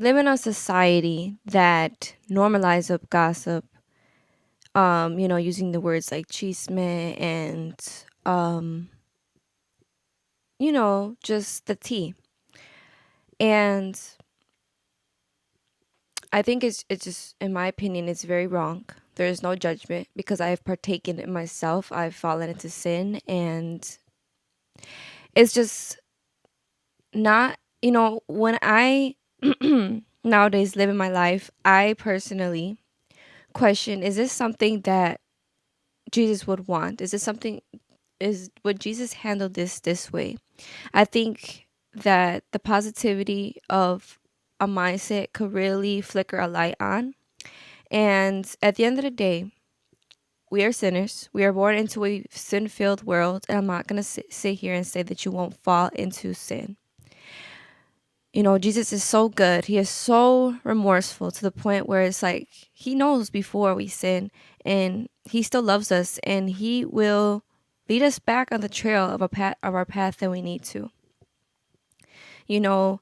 live in a society that normalize up gossip, using the words like chisme and just the tea. And I think it's just, in my opinion, it's very wrong. There is no judgment because I have partaken in myself. I've fallen into sin, and it's just not, when I nowadays live in my life, I personally question, is this something that Jesus would want? Is this something, would Jesus handle this way? I think that the positivity of a mindset could really flicker a light on. And at the end of the day, we are sinners. We are born into a sin filled world. And I'm not going to sit here and say that you won't fall into sin. Jesus is so good. He is so remorseful to the point where it's like he knows before we sin, and he still loves us, and he will lead us back on the trail of our path that we need to. You know,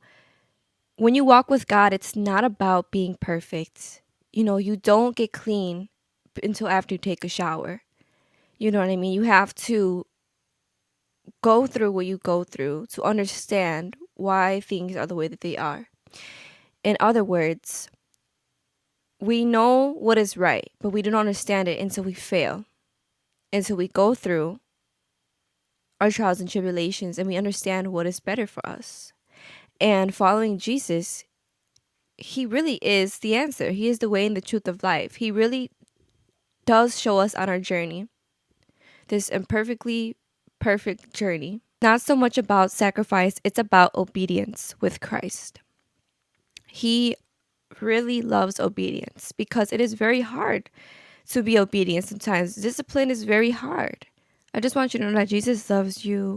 when you walk with God, it's not about being perfect. You don't get clean until after you take a shower. You know what I mean? You have to go through what you go through to understand why things are the way that they are. In other words, we know what is right, but we don't understand it until we fail, until we go through our trials and tribulations and we understand what is better for us. And following Jesus, he really is the answer. He is the way and the truth of life. He really does show us on our journey, this imperfectly perfect journey. Not so much about sacrifice, it's about obedience with Christ. He really loves obedience because it is very hard to be obedient sometimes. Discipline is very hard. I just want you to know that Jesus loves you.